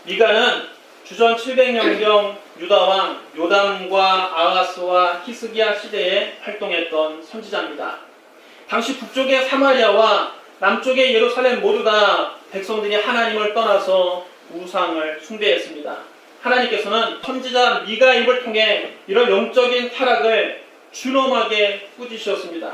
미가는 주전 700년경 유다왕 요담과 아하스와 히스기야 시대에 활동했던 선지자입니다. 당시 북쪽의 사마리아와 남쪽의 예루살렘 모두 다 백성들이 하나님을 떠나서 우상을 숭배했습니다. 하나님께서는 선지자 미가 입을 통해 이런 영적인 타락을 준엄하게 꾸짖으셨습니다.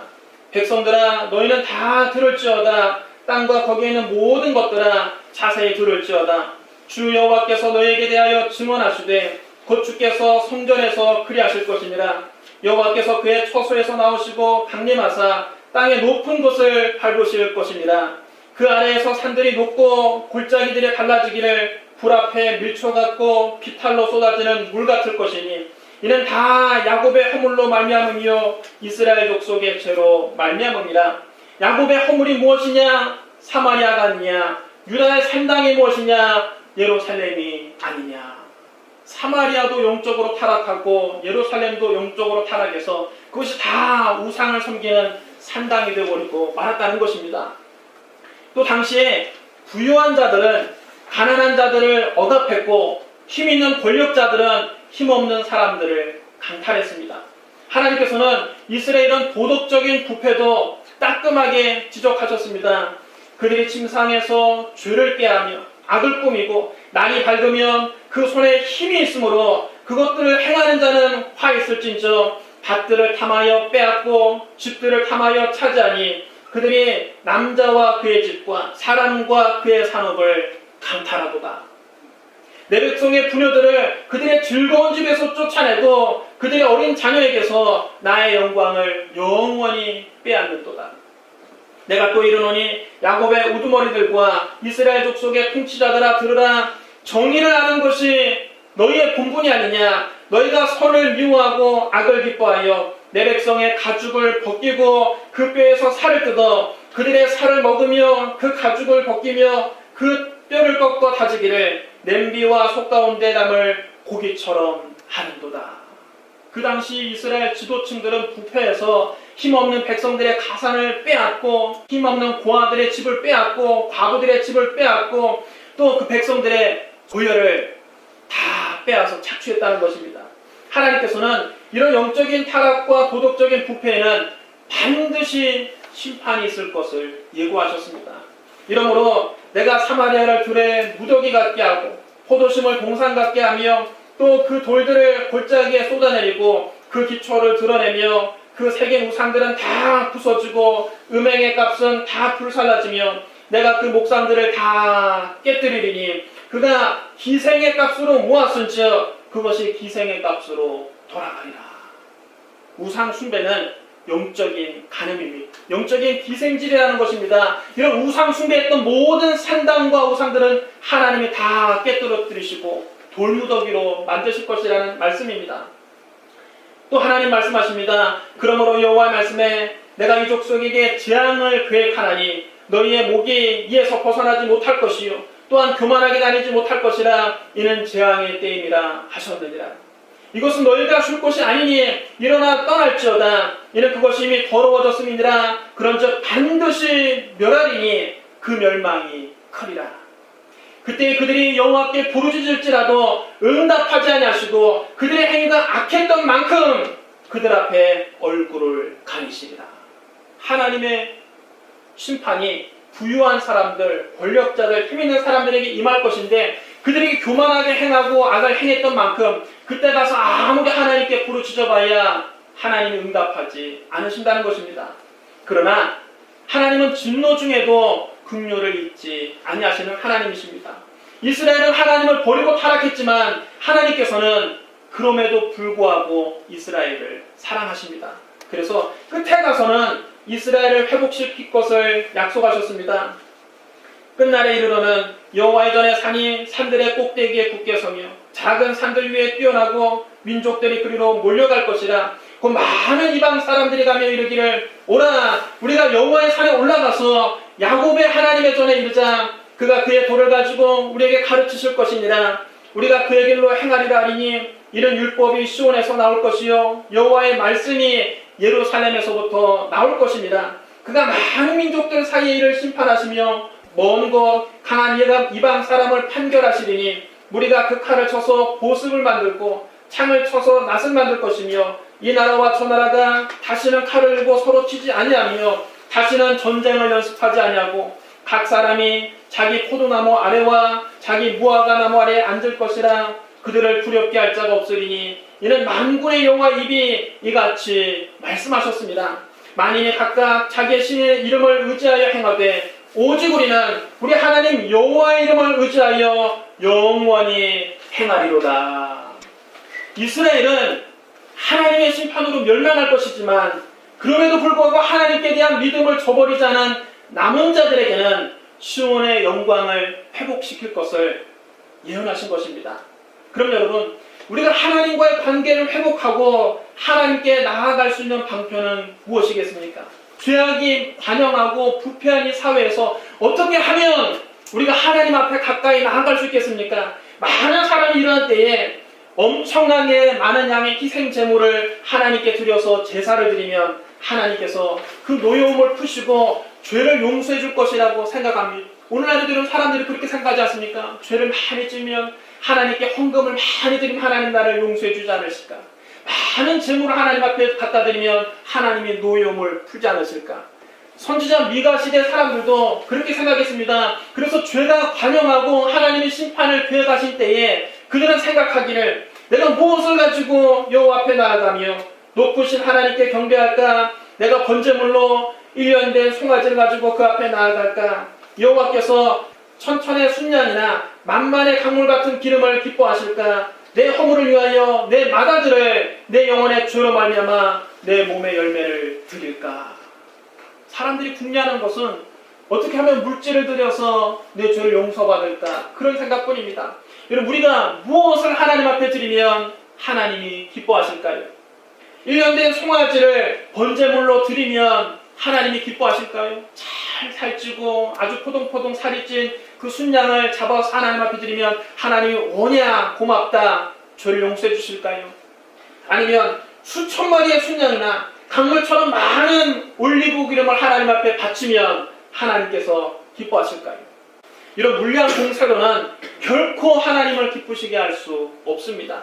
백성들아, 너희는 다 들을지어다. 땅과 거기에 있는 모든 것들아, 자세히 들을지어다. 주 여호와께서 너희에게 대하여 증언하시되 곧 주께서 성전에서 그리하실 것이니라. 여호와께서 그의 처소에서 나오시고 강림하사 땅의 높은 곳을 밟으실 것이니라. 그 아래에서 산들이 높고 골짜기들이 갈라지기를 불 앞에 밀초 같고 비탈로 쏟아지는 물 같을 것이니 이는 다 야곱의 허물로 말미암음이요 이스라엘 족속의 죄로 말미암음이라. 야곱의 허물이 무엇이냐? 사마리아가 아니냐? 유다의 산당이 무엇이냐? 예루살렘이 아니냐? 사마리아도 영적으로 타락하고 예루살렘도 영적으로 타락해서 그것이 다 우상을 섬기는 산당이 되어버리고 말았다는 것입니다. 또 당시에 부유한 자들은 가난한 자들을 억압했고 힘 있는 권력자들은 힘없는 사람들을 강탈했습니다. 하나님께서는 이스라엘은 도덕적인 부패도 따끔하게 지적하셨습니다. 그들이 침상에서 죄를 꾀하며 악을 꾸미고 날이 밝으면 그 손에 힘이 있으므로 그것들을 행하는 자는 화 있을진저 밭들을 탐하여 빼앗고 집들을 탐하여 차지하니 그들이 남자와 그의 집과 사람과 그의 산업을 강탈하도다. 내 백성의 부녀들을 그들의 즐거운 집에서 쫓아내고 그들의 어린 자녀에게서 나의 영광을 영원히 빼앗는도다. 내가 또 이르노니 야곱의 우두머리들과 이스라엘 족속의 통치자들아 들으라. 정의를 아는 것이 너희의 본분이 아니냐. 너희가 선을 미워하고 악을 기뻐하여 내 백성의 가죽을 벗기고 그 뼈에서 살을 뜯어 그들의 살을 먹으며 그 가죽을 벗기며 그 뼈를 꺾어 다지기를 냄비와 속 가운데 담을 고기처럼 하는도다. 그 당시 이스라엘 지도층들은 부패해서 힘없는 백성들의 가산을 빼앗고 힘없는 고아들의 집을 빼앗고 과부들의 집을 빼앗고 또 그 백성들의 소유를 다 빼앗아 착취했다는 것입니다. 하나님께서는 이런 영적인 타락과 도덕적인 부패에는 반드시 심판이 있을 것을 예고하셨습니다. 이러므로 내가 사마리아를 들에 무더기 같게 하고 포도심을 동산 같게 하며 또 그 돌들을 골짜기에 쏟아내리고 그 기초를 드러내며 그 새긴 우상들은 다 부서지고 음행의 값은 다 불살라지며 내가 그 목상들을 다 깨뜨리리니 그가 기생의 값으로 모았은즉 그것이 기생의 값으로 돌아가리라. 우상 숭배는 영적인 간음입니다. 영적인 기생질이라는 것입니다. 이런 우상 숭배했던 모든 산당과 우상들은 하나님이 다 깨뜨려뜨리시고 돌무더기로 만드실 것이라는 말씀입니다. 또 하나님 말씀하십니다. 그러므로 여호와의 말씀에 내가 이 족속에게 재앙을 계획하나니 너희의 목이 이에서 벗어나지 못할 것이요 또한 교만하게 다니지 못할 것이라. 이는 재앙의 때임이라 하셨느니라. 이것은 너희가 줄 것이 아니니 일어나 떠날지어다. 이는 그것이 이미 더러워졌음이니라. 그런즉 반드시 멸하리니 그 멸망이 크리라. 그때 그들이 여호와께 부르짖을지라도 응답하지 아니하시고 그들의 행위가 악했던 만큼 그들 앞에 얼굴을 가리시리라. 하나님의 심판이 부유한 사람들, 권력자들, 힘 있는 사람들에게 임할 것인데 그들이 교만하게 행하고 악을 행했던 만큼 그때 가서 아무리 하나님께 부르짖어봐야 하나님이 응답하지 않으신다는 것입니다. 그러나 하나님은 진노 중에도 긍휼을 잊지 아니하시는 하나님이십니다. 이스라엘은 하나님을 버리고 타락했지만 하나님께서는 그럼에도 불구하고 이스라엘을 사랑하십니다. 그래서 끝에 가서는 이스라엘을 회복시킬 것을 약속하셨습니다. 끝날에 이르러는 여호와의 전에 산이 산들의 꼭대기에 굳게 서며 작은 산들 위에 뛰어나고 민족들이 그리로 몰려갈 것이라. 그 많은 이방 사람들이 가며 이르기를 오라 우리가 여호와의 산에 올라가서 야곱의 하나님의 전에 이르자. 그가 그의 돌을 가지고 우리에게 가르치실 것이니라. 우리가 그의 길로 행하리라 하리니 이런 율법이 시온에서 나올 것이요 여호와의 말씀이 예루살렘에서부터 나올 것입니다. 그가 많은 민족들 사이에 이를 심판하시며 먼 곳 강한 이방 사람을 판결하시리니 무리가 그 칼을 쳐서 보습을 만들고 창을 쳐서 낫을 만들 것이며 이 나라와 저 나라가 다시는 칼을 들고 서로 치지 아니하며 다시는 전쟁을 연습하지 아니하고 각 사람이 자기 포도나무 아래와 자기 무화과 나무 아래에 앉을 것이라. 그들을 두렵게 할 자가 없으리니 이는 만군의 여호와 입이 이같이 말씀하셨습니다. 만인이 각각 자기의 신의 이름을 의지하여 행하되 오직 우리는 우리 하나님 여호와의 이름을 의지하여 영원히 행하리로다. 이스라엘은 하나님의 심판으로 멸망할 것이지만 그럼에도 불구하고 하나님께 대한 믿음을 저버리지 않은 남은 자들에게는 시온의 영광을 회복시킬 것을 예언하신 것입니다. 그럼 여러분, 우리가 하나님과의 관계를 회복하고 하나님께 나아갈 수 있는 방편은 무엇이겠습니까? 죄악이 관영하고 부패한 이 사회에서 어떻게 하면 우리가 하나님 앞에 가까이 나아갈 수 있겠습니까? 많은 사람이 일어날 때에 엄청나게 많은 양의 희생 제물을 하나님께 드려서 제사를 드리면 하나님께서 그 노여움을 푸시고 죄를 용서해 줄 것이라고 생각합니다. 오늘날에도 사람들이 그렇게 생각하지 않습니까? 죄를 많이 지으면 하나님께 헌금을 많이 드리면 하나님 나를 용서해 주지 않으실까? 많은 제물을 하나님 앞에 갖다 드리면 하나님의 노여움을 풀지 않으실까? 선지자 미가 시대 사람들도 그렇게 생각했습니다. 그래서 죄가 관영하고 하나님의 심판을 계획하신 때에 그들은 생각하기를 내가 무엇을 가지고 여호와 앞에 나아가며 높으신 하나님께 경배할까? 내가 번제물로 1년 된 송아지를 가지고 그 앞에 나아갈까? 여호와께서 천천의 순양이나 만만의 강물 같은 기름을 기뻐하실까? 내 허물을 위하여 내 맏아들을 내 영혼의 죄로 말미암아 내 몸의 열매를 드릴까? 사람들이 궁리하는 것은 어떻게 하면 물질을 들여서 내 죄를 용서받을까? 그런 생각뿐입니다. 여러분, 우리가 무엇을 하나님 앞에 드리면 하나님이 기뻐하실까요? 1년 된 송아지를 번제물로 드리면 하나님이 기뻐하실까요? 잘 살찌고 아주 포동포동 살이 찐 그 순양을 잡아서 하나님 앞에 드리면 하나님이 오냐 고맙다 죄를 용서해 주실까요? 아니면 수천 마리의 순양이나 강물처럼 많은 올리브 기름을 하나님 앞에 바치면 하나님께서 기뻐하실까요? 이런 물량 공사로는 결코 하나님을 기쁘시게 할 수 없습니다.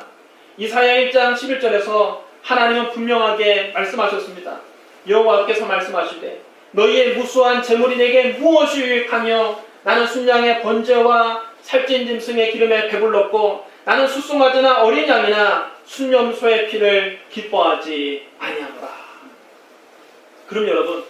이사야 1장 11절에서 하나님은 분명하게 말씀하셨습니다. 여호와께서 말씀하시되 너희의 무수한 재물이 내게 무엇이 유익하며 나는 순양의 번제와 살찐 짐승의 기름에 배불렀고 나는 숫송아지나 어린 양이나 순염소의 피를 기뻐하지 아니하노라. 그럼 여러분,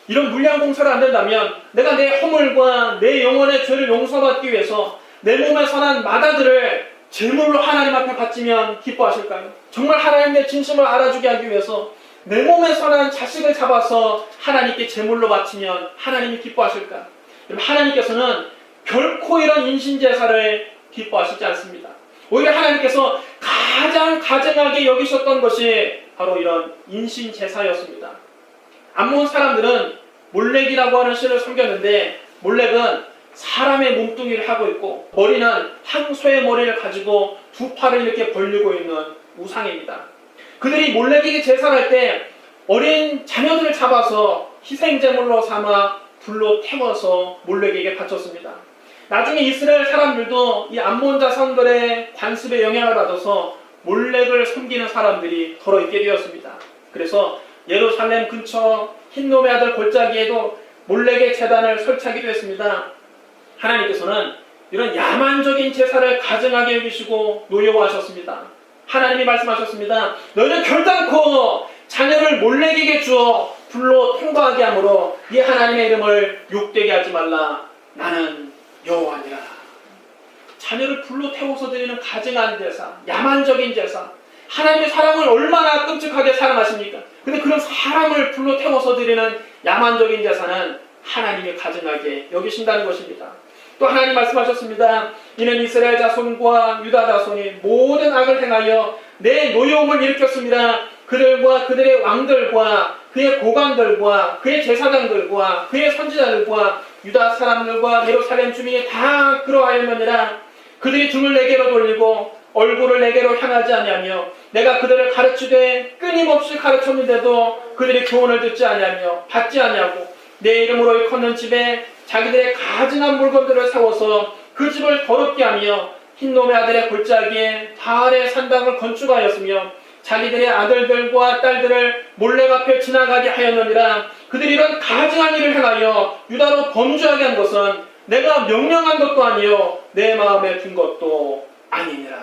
이런 물량 공사를 안 된다면 내가 내 허물과 내 영혼의 죄를 용서받기 위해서 내 몸에 선한 맏아들을 제물로 하나님 앞에 바치면 기뻐하실까요? 정말 하나님의 진심을 알아주게 하기 위해서 내 몸에 선한 자식을 잡아서 하나님께 제물로 바치면 하나님이 기뻐하실까? 하나님께서는 결코 이런 인신제사를 기뻐하시지 않습니다. 오히려 하나님께서 가장 가증하게 여기셨던 것이 바로 이런 인신제사였습니다. 암몬 사람들은 몰렉이라고 하는 신을 섬겼는데 몰렉은 사람의 몸뚱이를 하고 있고 머리는 황소의 머리를 가지고 두 팔을 이렇게 벌리고 있는 우상입니다. 그들이 몰렉에게 제사를 할 때 어린 자녀들을 잡아서 희생제물로 삼아 불로 태워서 몰렉에게 바쳤습니다. 나중에 이스라엘 사람들도 이 암몬 자손들의 관습의 영향을 받아서 몰렉을 섬기는 사람들이 더러 있게 되었습니다. 그래서 예루살렘 근처 흰놈의 아들 골짜기에도 몰렉의 제단을 설치하기도 했습니다. 하나님께서는 이런 야만적인 제사를 가증하게 여기시고 노여워하셨습니다. 하나님이 말씀하셨습니다. 너희는 결단코 자녀를 몰렉에게 주어 불로 통과하게 하므로 이 하나님의 이름을 욕되게 하지 말라. 나는 여호와니라. 자녀를 불로 태워서 드리는 가증한 제사, 야만적인 제사. 하나님의 사람을 얼마나 끔찍하게 사랑하십니까? 근데 그런 사람을 불로 태워서 드리는 야만적인 제사는 하나님이 가증하게 여기신다는 것입니다. 또 하나님 말씀하셨습니다. 이는 이스라엘 자손과 유다 자손이 모든 악을 행하여 내 노여움을 일으켰습니다. 그들과 그들의 왕들과 그의 고관들과 그의 제사장들과 그의 선지자들과 유다 사람들과 예루살렘 주민이 다 그러하였느니라. 그들이 등을 내게로 돌리고 얼굴을 내게로 향하지 아니하며 내가 그들을 가르치되 끊임없이 가르쳤는데도 그들이 교훈을 듣지 아니하며 받지 아니하고 내 이름으로 일컫는 집에 자기들의 가증한 물건들을 세워서 그 집을 더럽게 하며 흰놈의 아들의 골짜기에 바알의 산당을 건축하였으며 자기들의 아들들과 딸들을 몰래 앞에 지나가게 하였느니라. 그들이 이런 가증한 일을 행하여 유다로 범죄하게 한 것은 내가 명령한 것도 아니요 내 마음에 둔 것도 아니니라.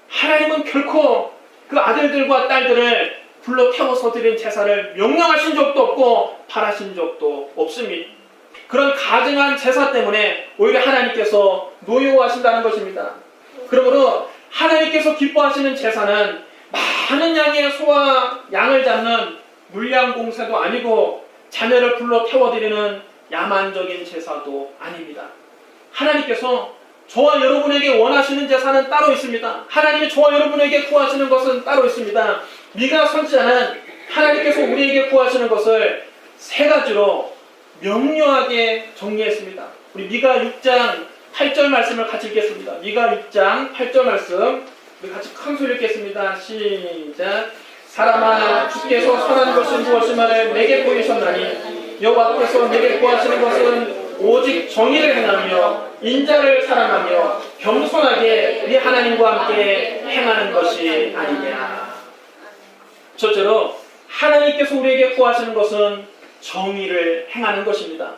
하나님은 결코 그 아들들과 딸들을 불러 태워서 드린 제사를 명령하신 적도 없고 바라신 적도 없습니다. 그런 가증한 제사 때문에 오히려 하나님께서 노여워하신다는 것입니다. 그러므로 하나님께서 기뻐하시는 제사는 많은 양의 소와 양을 잡는 물량공세도 아니고 자녀를 불러 태워드리는 야만적인 제사도 아닙니다. 하나님께서 저와 여러분에게 원하시는 제사는 따로 있습니다. 하나님이 저와 여러분에게 구하시는 것은 따로 있습니다. 미가 선지자는 하나님께서 우리에게 구하시는 것을 세 가지로 명료하게 정리했습니다. 우리 미가 6장 8절 말씀을 같이 읽겠습니다. 미가 6장 8절 말씀 우리 같이 큰 소리 읽겠습니다. 시작. 사람아 주께서 선한 것은 무엇이마를 내게 보이셨나니 여호와께서 내게 구하시는 것은 오직 정의를 행하며 인자를 사랑하며 겸손하게 우리 하나님과 함께 행하는 것이 아니냐. 첫째로 하나님께서 우리에게 구하시는 것은 정의를 행하는 것입니다.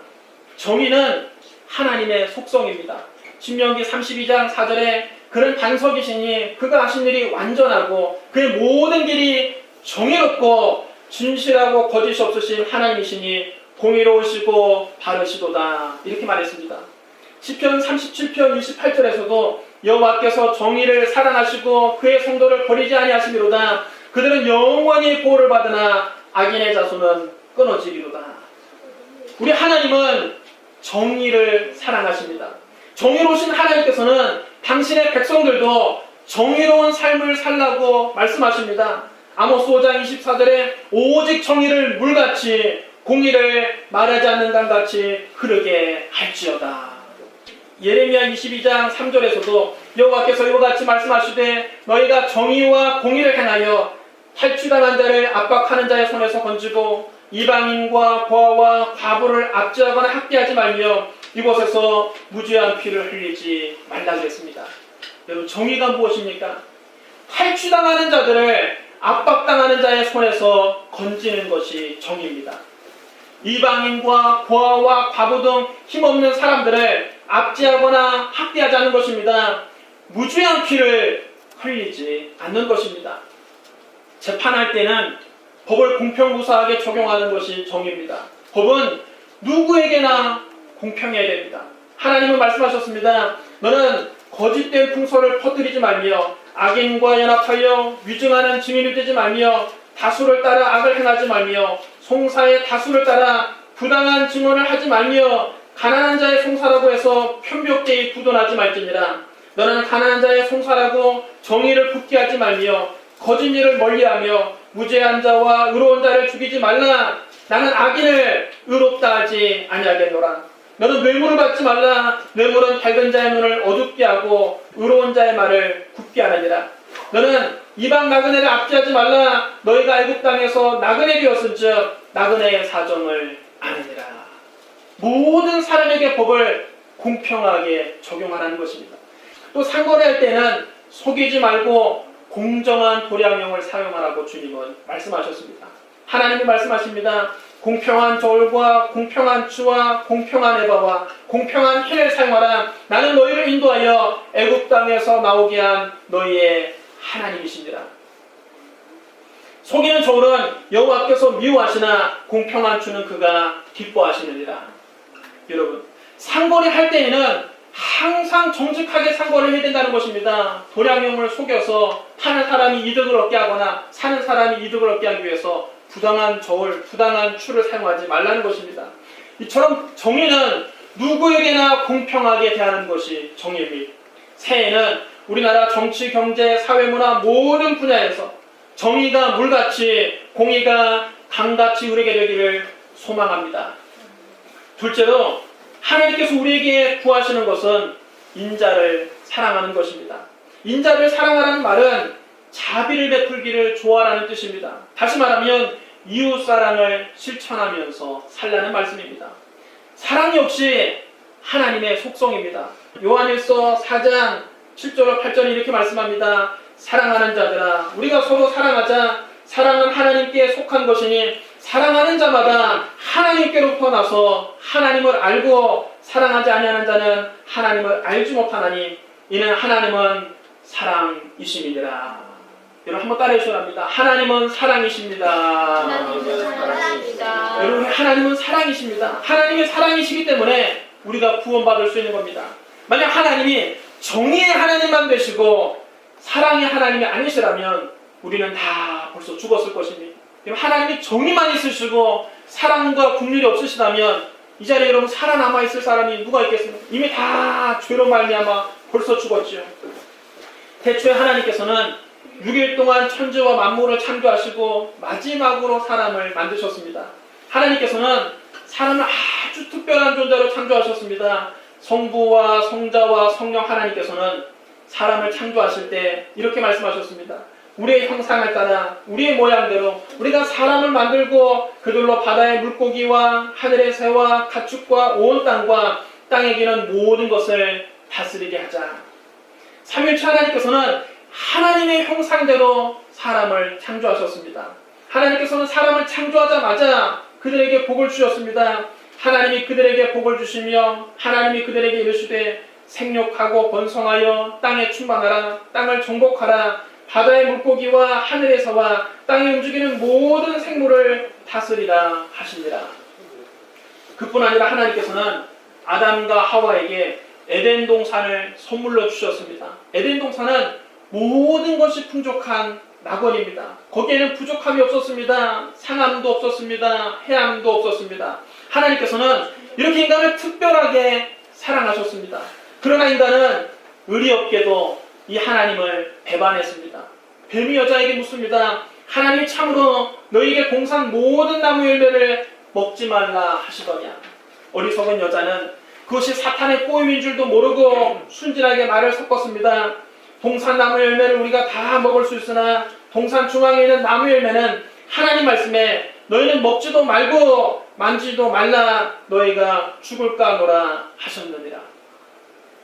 정의는 하나님의 속성입니다. 신명기 32장 4절에 그는 반석이시니 그가 하신 일이 완전하고 그의 모든 길이 정의롭고 진실하고 거짓이 없으신 하나님이시니 공의로우시고 바르시도다 이렇게 말했습니다. 시편 37편 28절에서도 여호와께서 정의를 사랑하시고 그의 성도를 버리지 아니하시리로다. 그들은 영원히 보호를 받으나 악인의 자손은 끊어지리로다. 우리 하나님은 정의를 사랑하십니다. 정의로우신 하나님께서는 당신의 백성들도 정의로운 삶을 살라고 말씀하십니다. 아모스 5장 24절에 오직 정의를 물같이 공의를 말하지 않는 강같이 흐르게 할지어다. 예레미야 22장 3절에서도 여호와께서 이와 같이 말씀하시되 너희가 정의와 공의를 행하여 탈취당한 자를 압박하는 자의 손에서 건지고 이방인과 고아와 과부를 압제하거나 학대하지 말며 이곳에서 무죄한 피를 흘리지 말라고 했습니다. 여러분 정의가 무엇입니까? 탈취당하는 자들을 압박당하는 자의 손에서 건지는 것이 정의입니다. 이방인과 고아와 과부 등 힘없는 사람들을 압제하거나 학대하지 않는 것입니다. 무죄한 피를 흘리지 않는 것입니다. 재판할 때는 법을 공평무사하게 적용하는 것이 정의입니다. 법은 누구에게나 공평해야 됩니다. 하나님은 말씀하셨습니다. 너는 거짓된 풍설을 퍼뜨리지 말며 악인과 연합하여 위증하는 증인이 되지 말며 다수를 따라 악을 행하지 말며 송사의 다수를 따라 부당한 증언을 하지 말며 가난한 자의 송사라고 해서 편벽되이 부도나지 말지니라. 너는 가난한 자의 송사라고 정의를 붙게 하지 말며 거짓 일을 멀리하며 무죄한 자와 의로운 자를 죽이지 말라. 나는 악인을 의롭다 하지 아니하겠노라. 너는 뇌물을 받지 말라. 뇌물은 밝은 자의 눈을 어둡게 하고 의로운 자의 말을 굽게 하느니라. 너는 이방 나그네를 압제하지 말라. 너희가 애굽 땅에서 나그네 되었은즉 나그네의 사정을 아느니라. 모든 사람에게 법을 공평하게 적용하라는 것입니다. 또 상거래할 때는 속이지 말고 공정한 도량형을 사용하라고 주님은 말씀하셨습니다. 하나님이 말씀하십니다. 공평한 저울과 공평한 추와 공평한 에바와 공평한 힐을 사용하라. 나는 너희를 인도하여 애굽 땅에서 나오게 한 너희의 하나님이시니라. 속이는 저울은 여호와께서 미워하시나 공평한 추는 그가 기뻐하시느니라. 여러분, 상거래 할 때에는 항상 정직하게 상거래를 해야 된다는 것입니다. 도량형을 속여서 파는 사람이 이득을 얻게 하거나 사는 사람이 이득을 얻게 하기 위해서 부당한 저울, 부당한 추를 사용하지 말라는 것입니다. 이처럼 정의는 누구에게나 공평하게 대하는 것이 정의입니다. 새해에는 우리나라 정치, 경제, 사회, 문화 모든 분야에서 정의가 물같이 공의가 강같이 흐르게 되기를 소망합니다. 둘째로 하나님께서 우리에게 구하시는 것은 인자를 사랑하는 것입니다. 인자를 사랑하라는 말은 자비를 베풀기를 좋아하라는 뜻입니다. 다시 말하면 이웃사랑을 실천하면서 살라는 말씀입니다. 사랑 역시 하나님의 속성입니다. 요한일서 4장 7절로 8절이 이렇게 말씀합니다. 사랑하는 자들아, 우리가 서로 사랑하자. 사랑은 하나님께 속한 것이니 사랑하는 자마다 하나님께로부터 나서 하나님을 알고 사랑하지 아니하는 자는 하나님을 알지 못하나니 이는 하나님은 사랑이심이니라. 여러분 한번 따라해 주셔야 합니다. 하나님은 사랑이십니다. 하나님은 사랑이십니다. 여러분 하나님은 사랑이십니다. 하나님이 사랑이시기 때문에 우리가 구원받을 수 있는 겁니다. 만약 하나님이 정의의 하나님만 되시고 사랑의 하나님이 아니시라면 우리는 다 벌써 죽었을 것입니다. 하나님이 정의만 있으시고 사랑과 긍휼이 없으시다면 이 자리에 여러분 살아남아 있을 사람이 누가 있겠습니까? 이미 다 죄로 말미암아 벌써 죽었죠. 태초에 하나님께서는 6일 동안 천지와 만물을 창조하시고 마지막으로 사람을 만드셨습니다. 하나님께서는 사람을 아주 특별한 존재로 창조하셨습니다. 성부와 성자와 성령 하나님께서는 사람을 창조하실 때 이렇게 말씀하셨습니다. 우리의 형상을 따라 우리의 모양대로 우리가 사람을 만들고 그들로 바다의 물고기와 하늘의 새와 가축과 온 땅과 땅에 기는 모든 것을 다스리게 하자. 삼위일체 하나님께서는 하나님의 형상대로 사람을 창조하셨습니다. 하나님께서는 사람을 창조하자마자 그들에게 복을 주셨습니다. 하나님이 그들에게 복을 주시며 하나님이 그들에게 이르시되 생육하고 번성하여 땅에 충만하라. 땅을 정복하라. 바다의 물고기와 하늘에서와 땅에 움직이는 모든 생물을 다스리라 하시니라. 그뿐 아니라 하나님께서는 아담과 하와에게 에덴 동산을 선물로 주셨습니다. 에덴 동산은 모든 것이 풍족한 낙원입니다. 거기에는 부족함이 없었습니다. 상함도 없었습니다. 해함도 없었습니다. 하나님께서는 이렇게 인간을 특별하게 사랑하셨습니다. 그러나 인간은 의리 없게도 이 하나님을 배반했습니다. 뱀이 여자에게 묻습니다. 하나님이 참으로 너희에게 동산 모든 나무 열매를 먹지 말라 하시더냐. 어리석은 여자는 그것이 사탄의 꼬임인 줄도 모르고 순진하게 말을 섞었습니다. 동산 나무 열매를 우리가 다 먹을 수 있으나 동산 중앙에 있는 나무 열매는 하나님 말씀에 너희는 먹지도 말고 만지도 말라 너희가 죽을까 노라 하셨느니라.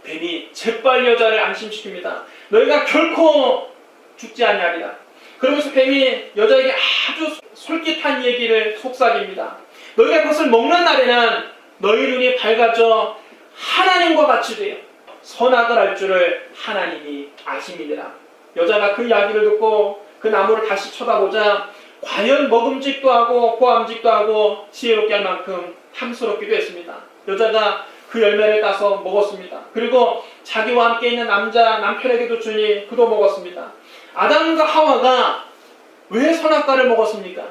뱀이 재빨리 여자를 안심시킵니다. 너희가 결코 죽지 아니하리라. 그러면서 뱀이 여자에게 아주 솔깃한 얘기를 속삭입니다. 너희가 그것을 먹는 날에는 너희 눈이 밝아져 하나님과 같이 되어 선악을 알 줄을 하나님이 아심이니라. 여자가 그 이야기를 듣고 그 나무를 다시 쳐다보자 과연 먹음직도 하고 보암직도 하고 지혜롭게 할 만큼 탐스럽기도 했습니다. 여자가 그 열매를 따서 먹었습니다. 그리고 자기와 함께 있는 남편에게도 주니 그도 먹었습니다. 아담과 하와가 왜 선악과를 먹었습니까?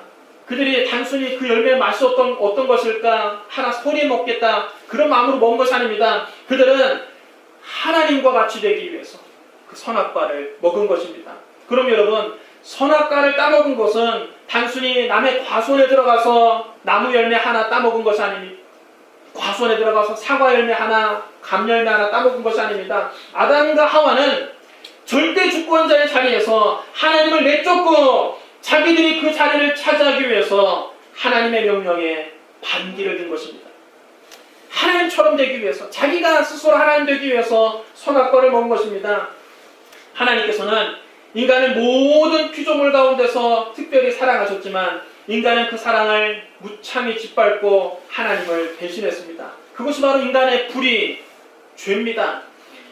그들이 단순히 그 열매의 맛이 어떤 것일까? 하나 소리에 먹겠다. 그런 마음으로 먹은 것이 아닙니다. 그들은 하나님과 같이 되기 위해서 그 선악과를 먹은 것입니다. 그럼 여러분, 선악과를 따먹은 것은 단순히 남의 과수원에 들어가서 나무 열매 하나 따먹은 것이 아닙니다. 과수원에 들어가서 사과 열매 하나, 감 열매 하나 따먹은 것이 아닙니다. 아담과 하와는 절대 주권자의 자리에서 하나님을 내쫓고 자기들이 그 자리를 차지하기 위해서 하나님의 명령에 반기를 든 것입니다. 하나님처럼 되기 위해서, 자기가 스스로 하나님 되기 위해서 선악과를 먹은 것입니다. 하나님께서는 인간을 모든 피조물 가운데서 특별히 사랑하셨지만 인간은 그 사랑을 무참히 짓밟고 하나님을 배신했습니다. 그것이 바로 인간의 불의, 죄입니다.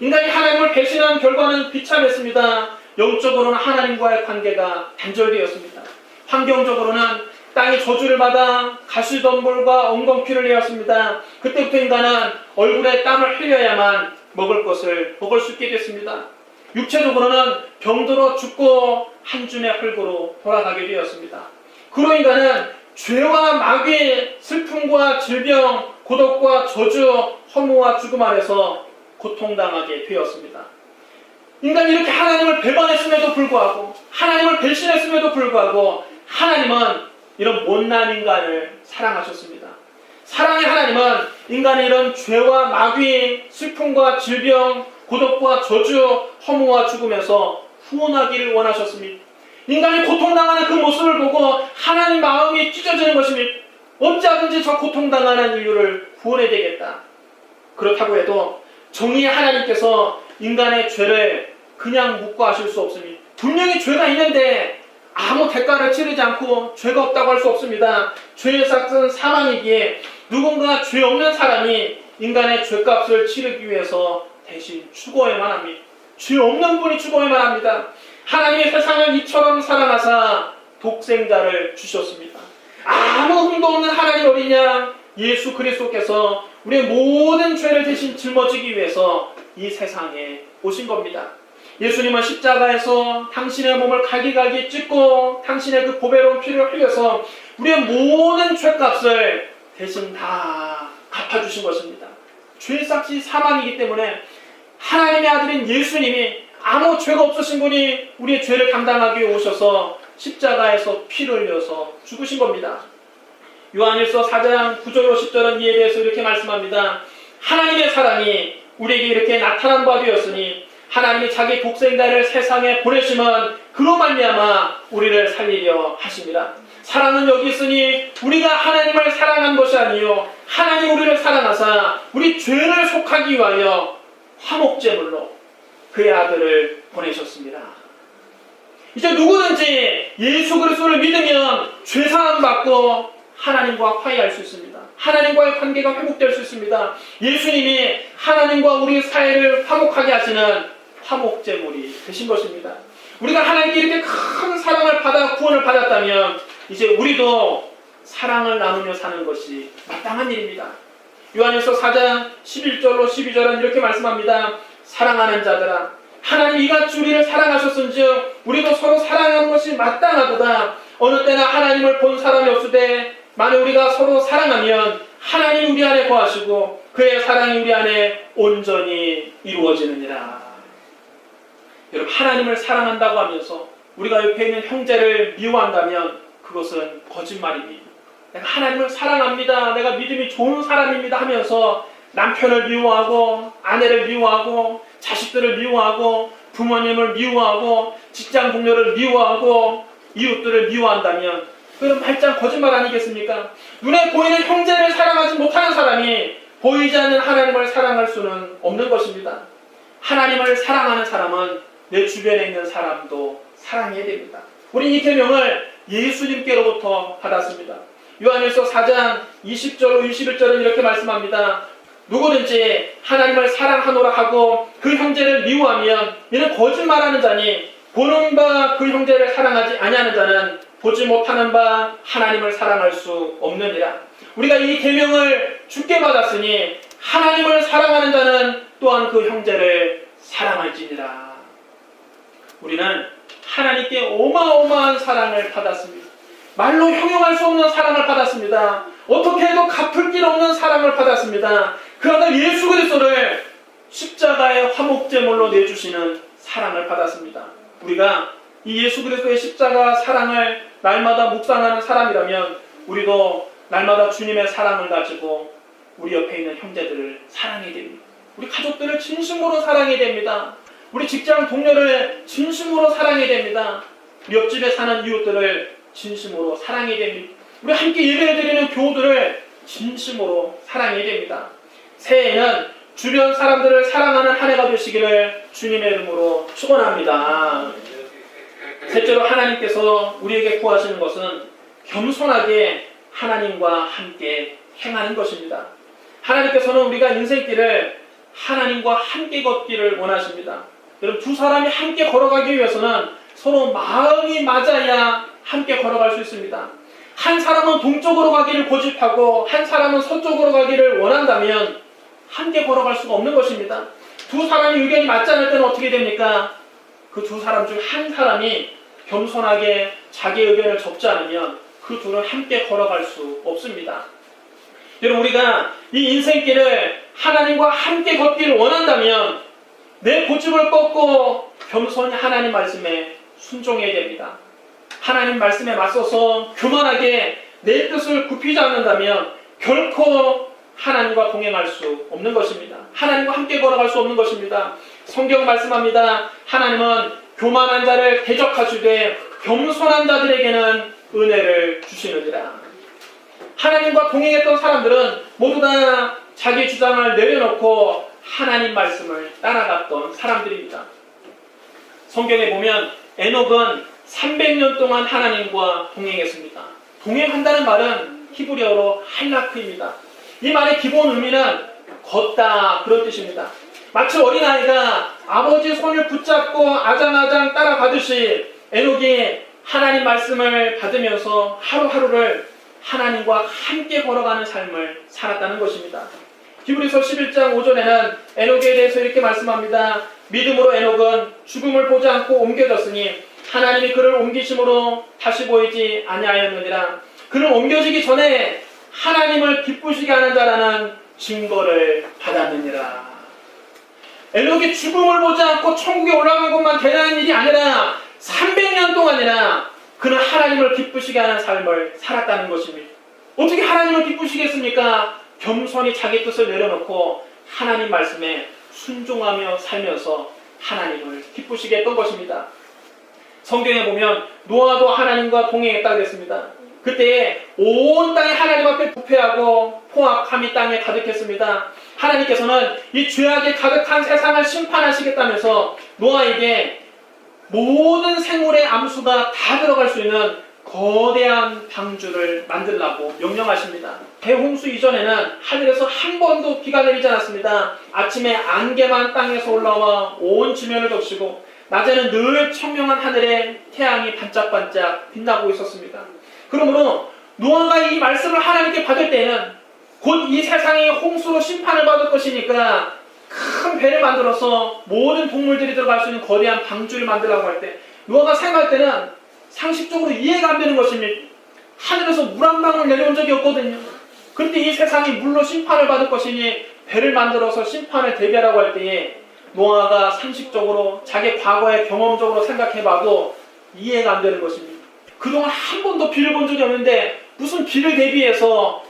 인간이 하나님을 배신한 결과는 비참했습니다. 영적으로는 하나님과의 관계가 단절되었습니다. 환경적으로는 땅이 저주를 받아 가시덤불과 엉겅퀴를 내었습니다. 그때부터 인간은 얼굴에 땀을 흘려야만 먹을 것을 먹을 수 있게 됐습니다. 육체적으로는 병들어 죽고 한 줌의 흙으로 돌아가게 되었습니다. 그로 인간은 죄와 마귀, 슬픔과 질병, 고독과 저주, 허무와 죽음 아래서 고통당하게 되었습니다. 인간이 이렇게 하나님을 배반했음에도 불구하고, 하나님을 배신했음에도 불구하고 하나님은 이런 못난 인간을 사랑하셨습니다. 사랑의 하나님은 인간의 이런 죄와 마귀, 슬픔과 질병, 고독과 저주, 허무와 죽음에서 후원하기를 원하셨습니다. 인간이 고통당하는 그 모습을 보고 하나님 마음이 찢어지는 것입니다. 어찌하든지 저 고통당하는 인류를 구원해야 되겠다. 그렇다고 해도 정의의 하나님께서 인간의 죄를 그냥 묵과하실 수 없습니다. 분명히 죄가 있는데 아무 대가를 치르지 않고 죄가 없다고 할 수 없습니다. 죄의 삭은 사망이기에 누군가 죄 없는 사람이 인간의 죄값을 치르기 위해서 대신 죽어야만 합니다. 죄 없는 분이 죽어야만 합니다. 하나님의 세상을 이처럼 사랑하사 독생자를 주셨습니다. 아무 흠도 없는 하나님 어린 양 예수 그리스도께서 우리의 모든 죄를 대신 짊어지기 위해서 이 세상에 오신 겁니다. 예수님은 십자가에서 당신의 몸을 갈기갈기 찢고 당신의 그 보배로운 피를 흘려서 우리의 모든 죄값을 대신 다 갚아주신 것입니다. 죄값이 사망이기 때문에 하나님의 아들인 예수님이 아무 죄가 없으신 분이 우리의 죄를 감당하기 위해 오셔서 십자가에서 피를 흘려서 죽으신 겁니다. 요한일서 4장 9절로 10절은 이에 대해서 이렇게 말씀합니다. 하나님의 사랑이 우리에게 이렇게 나타난 바 되었으니 하나님이 자기 독생자를 세상에 보내심은 그로 말미암아 우리를 살리려 하심이라. 사랑은 여기 있으니 우리가 하나님을 사랑한 것이 아니요 하나님 우리를 사랑하사 우리 죄를 속하기 위하여 화목제물로 그의 아들을 보내셨습니다. 이제 누구든지 예수 그리스도를 믿으면 죄사함 받고 하나님과 화해할 수 있습니다. 하나님과의 관계가 회복될 수 있습니다. 예수님이 하나님과 우리 사이를 화목하게 하시는 화목제물이 되신 것입니다. 우리가 하나님께 이렇게 큰 사랑을 받아 구원을 받았다면 이제 우리도 사랑을 나누며 사는 것이 마땅한 일입니다. 요한일서 4장 11절로 12절은 이렇게 말씀합니다. 사랑하는 자들아 하나님 이같이 우리를 사랑하셨은즉 우리도 서로 사랑하는 것이 마땅하도다. 어느 때나 하나님을 본 사람이 없으되 만일 우리가 서로 사랑하면 하나님 우리 안에 거하시고 그의 사랑이 우리 안에 온전히 이루어지느니라. 여러분 하나님을 사랑한다고 하면서 우리가 옆에 있는 형제를 미워한다면 그것은 거짓말입니다. 내가 하나님을 사랑합니다. 내가 믿음이 좋은 사람입니다 하면서 남편을 미워하고 아내를 미워하고 자식들을 미워하고 부모님을 미워하고 직장 동료를 미워하고 이웃들을 미워한다면 그건 말짱 거짓말 아니겠습니까? 눈에 보이는 형제를 사랑하지 못하는 사람이 보이지 않는 하나님을 사랑할 수는 없는 것입니다. 하나님을 사랑하는 사람은 내 주변에 있는 사람도 사랑해야 됩니다. 우리 이 계명을 예수님께로부터 받았습니다. 요한일서 4장 20절로 21절은 이렇게 말씀합니다. 누구든지 하나님을 사랑하노라 하고 그 형제를 미워하면 이는 거짓말하는 자니 보는 바 그 형제를 사랑하지 아니하는 자는 보지 못하는 바 하나님을 사랑할 수 없느니라. 우리가 이 계명을 주께 받았으니 하나님을 사랑하는 자는 또한 그 형제를 사랑할지니라. 우리는 하나님께 어마어마한 사랑을 받았습니다. 말로 형용할 수 없는 사랑을 받았습니다. 어떻게 해도 갚을 길 없는 사랑을 받았습니다. 그 아들 예수 그리스도를 십자가의 화목제물로 내주시는 사랑을 받았습니다. 우리가 이 예수 그리스도의 십자가 사랑을 날마다 묵상하는 사람이라면 우리도 날마다 주님의 사랑을 가지고 우리 옆에 있는 형제들을 사랑해야 됩니다. 우리 가족들을 진심으로 사랑해야 됩니다. 우리 직장 동료를 진심으로 사랑해야 됩니다. 우리 옆집에 사는 이웃들을 진심으로 사랑해야 됩니다. 우리 함께 예배드리는 교우들을 진심으로 사랑해야 됩니다. 새해에는 주변 사람들을 사랑하는 한 해가 되시기를 주님의 이름으로 축원합니다. 셋째로 하나님께서 우리에게 구하시는 것은 겸손하게 하나님과 함께 행하는 것입니다. 하나님께서는 우리가 인생길을 하나님과 함께 걷기를 원하십니다. 여러분 두 사람이 함께 걸어가기 위해서는 서로 마음이 맞아야 함께 걸어갈 수 있습니다. 한 사람은 동쪽으로 가기를 고집하고 한 사람은 서쪽으로 가기를 원한다면 함께 걸어갈 수가 없는 것입니다. 두 사람이 의견이 맞지 않을 때는 어떻게 됩니까? 그 두 사람 중 한 사람이 겸손하게 자기 의견을 적지 않으면 그 둘은 함께 걸어갈 수 없습니다. 여러분 우리가 이 인생길을 하나님과 함께 걷기를 원한다면 내 고집을 꺾고 겸손히 하나님 말씀에 순종해야 됩니다. 하나님 말씀에 맞서서 교만하게 내 뜻을 굽히지 않는다면 결코 하나님과 동행할 수 없는 것입니다. 하나님과 함께 걸어갈 수 없는 것입니다. 성경 말씀합니다. 하나님은 교만한 자를 대적하시되 겸손한 자들에게는 은혜를 주시느니라. 하나님과 동행했던 사람들은 모두 다 자기 주장을 내려놓고 하나님 말씀을 따라갔던 사람들입니다. 성경에 보면 에녹은 300년 동안 하나님과 동행했습니다. 동행한다는 말은 히브리어로 할라크입니다. 이 말의 기본 의미는 걷다 그런 뜻입니다. 마치 어린아이가 아버지의 손을 붙잡고 아장아장 따라가듯이 에녹이 하나님 말씀을 받으면서 하루하루를 하나님과 함께 걸어가는 삶을 살았다는 것입니다. 히브리서 11장 5절에는 에녹에 대해서 이렇게 말씀합니다. 믿음으로 에녹은 죽음을 보지 않고 옮겨졌으니 하나님이 그를 옮기심으로 다시 보이지 아니하였느니라. 그는 옮겨지기 전에 하나님을 기쁘시게 하는 자라는 증거를 받았느니라. 에녹이 죽음을 보지 않고 천국에 올라간 것만 대단한 일이 아니라 300년 동안이나 그는 하나님을 기쁘시게 하는 삶을 살았다는 것입니다. 어떻게 하나님을 기쁘시게 했습니까? 겸손히 자기 뜻을 내려놓고 하나님 말씀에 순종하며 살면서 하나님을 기쁘시게 했던 것입니다. 성경에 보면 노아도 하나님과 동행했다고 했습니다. 그때 온 땅이 하나님 앞에 부패하고 포악함이 땅에 가득했습니다. 하나님께서는 이 죄악이 가득한 세상을 심판하시겠다면서 노아에게 모든 생물의 암수가 다 들어갈 수 있는 거대한 방주를 만들라고 명령하십니다. 대홍수 이전에는 하늘에서 한 번도 비가 내리지 않았습니다. 아침에 안개만 땅에서 올라와 온 지면을 덮시고 낮에는 늘 청명한 하늘에 태양이 반짝반짝 빛나고 있었습니다. 그러므로 노아가 이 말씀을 하나님께 받을 때에는 곧 이 세상이 홍수로 심판을 받을 것이니까 큰 배를 만들어서 모든 동물들이 들어갈 수 있는 거대한 방주를 만들라고 할 때 노아가 생각할 때는 상식적으로 이해가 안 되는 것입니다. 하늘에서 물 한 방울 내려온 적이 없거든요. 그런데 이 세상이 물로 심판을 받을 것이니 배를 만들어서 심판을 대비하라고 할 때에 노아가 상식적으로 자기 과거의 경험적으로 생각해봐도 이해가 안 되는 것입니다. 그동안 한 번도 비를 본 적이 없는데 무슨 비를 대비해서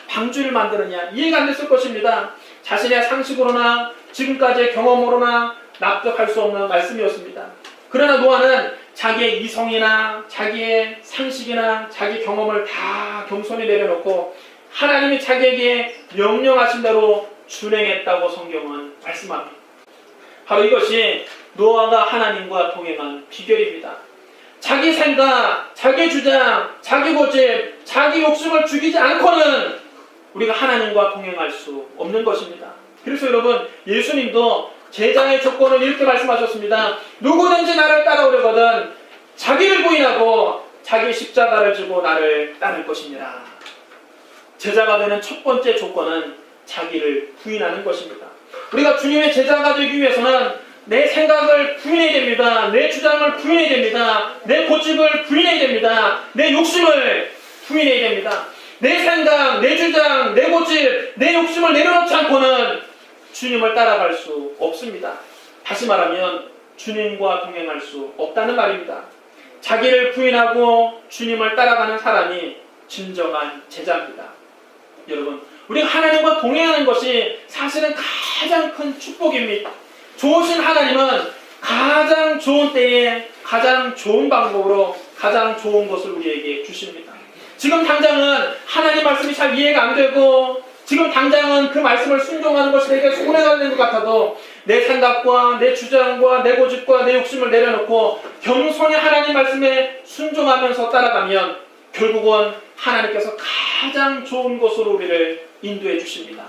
방주를 만드느냐 이해가 안 됐을 것입니다. 자신의 상식으로나 지금까지의 경험으로나 납득할 수 없는 말씀이었습니다. 그러나 노아는 자기의 이성이나 자기의 상식이나 자기 경험을 다 겸손히 내려놓고 하나님이 자기에게 명령하신 대로 준행했다고 성경은 말씀합니다. 바로 이것이 노아가 하나님과 동행한 비결입니다. 자기 생각, 자기 주장, 자기 고집, 자기 욕심을 죽이지 않고는 우리가 하나님과 동행할 수 없는 것입니다. 그래서 여러분 예수님도 제자의 조건을 이렇게 말씀하셨습니다. 누구든지 나를 따라오려거든 자기를 부인하고 자기 십자가를 지고 나를 따를 것이니라. 제자가 되는 첫 번째 조건은 자기를 부인하는 것입니다. 우리가 주님의 제자가 되기 위해서는 내 생각을 부인해야 됩니다. 내 주장을 부인해야 됩니다. 내 고집을 부인해야 됩니다. 내 욕심을 부인해야 됩니다. 내 생각, 내 주장, 내 고집, 내 욕심을 내려놓지 않고는 주님을 따라갈 수 없습니다. 다시 말하면 주님과 동행할 수 없다는 말입니다. 자기를 부인하고 주님을 따라가는 사람이 진정한 제자입니다. 여러분, 우리가 하나님과 동행하는 것이 사실은 가장 큰 축복입니다. 좋으신 하나님은 가장 좋은 때에 가장 좋은 방법으로 가장 좋은 것을 우리에게 주십니다. 지금 당장은 하나님 말씀이 잘 이해가 안 되고 지금 당장은 그 말씀을 순종하는 것이 되게 손해가 되는 것 같아도 내 생각과 내 주장과 내 고집과 내 욕심을 내려놓고 겸손히 하나님 말씀에 순종하면서 따라가면 결국은 하나님께서 가장 좋은 곳으로 우리를 인도해 주십니다.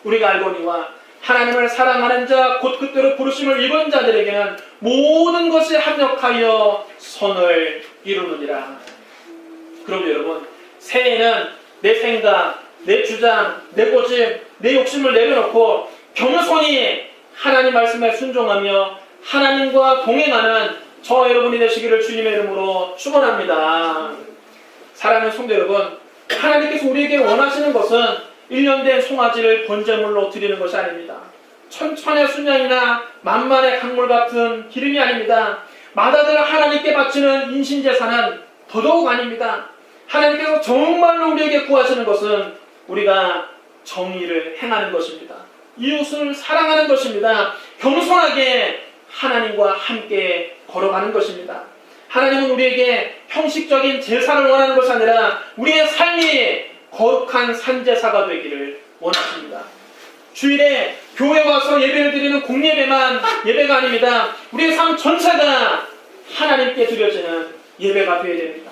우리가 알거니와 하나님을 사랑하는 자 곧 그때로 부르심을 입은 자들에게는 모든 것이 합력하여 선을 이루느니라. 그럼 여러분 새해에는 내 생각, 내 주장, 내 고집, 내 욕심을 내려놓고 겸손히 하나님 말씀에 순종하며 하나님과 동행하는 저 여러분이 되시기를 주님의 이름으로 축원합니다. 사랑하는 성도 여러분, 하나님께서 우리에게 원하시는 것은 1년 된 송아지를 번제물로 드리는 것이 아닙니다. 천천의 순양이나 만만의 강물 같은 기름이 아닙니다. 마다들 하나님께 바치는 인신제사는 더더욱 아닙니다. 하나님께서 정말로 우리에게 구하시는 것은 우리가 정의를 행하는 것입니다. 이웃을 사랑하는 것입니다. 겸손하게 하나님과 함께 걸어가는 것입니다. 하나님은 우리에게 형식적인 제사를 원하는 것이 아니라 우리의 삶이 거룩한 산제사가 되기를 원하십니다. 주일에 교회 와서 예배를 드리는 공예배만 예배가 아닙니다. 우리의 삶 전체가 하나님께 드려지는 예배가 되어야 됩니다.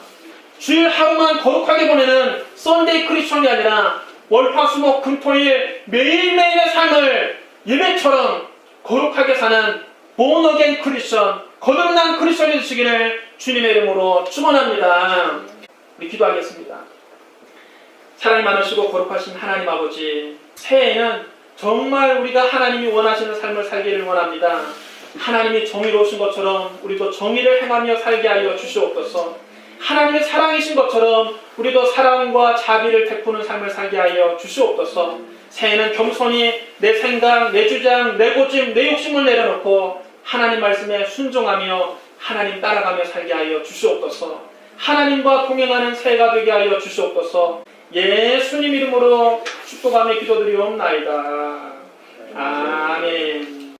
주일 하루만 거룩하게 보내는 썬데이 크리스천이 아니라 월화수목 금토일 매일매일의 삶을 예배처럼 거룩하게 사는 born again 크리스천, 거듭난 크리스천이 되시기를 주님의 이름으로 축원합니다. 우리 기도하겠습니다. 사랑이 많으시고 거룩하신 하나님 아버지, 새해에는 정말 우리가 하나님이 원하시는 삶을 살기를 원합니다. 하나님이 정의로우신 것처럼 우리도 정의를 행하며 살게 하여 주시옵소서. 하나님의 사랑이신 것처럼 우리도 사랑과 자비를 베푸는 삶을 살게 하여 주시옵소서. 새해는 겸손히 내 생각, 내 주장, 내 고집, 내 욕심을 내려놓고 하나님 말씀에 순종하며 하나님 따라가며 살게 하여 주시옵소서. 하나님과 동행하는 새해가 되게 하여 주시옵소서. 예수님 이름으로 축복하며 기도드리옵나이다. 아멘.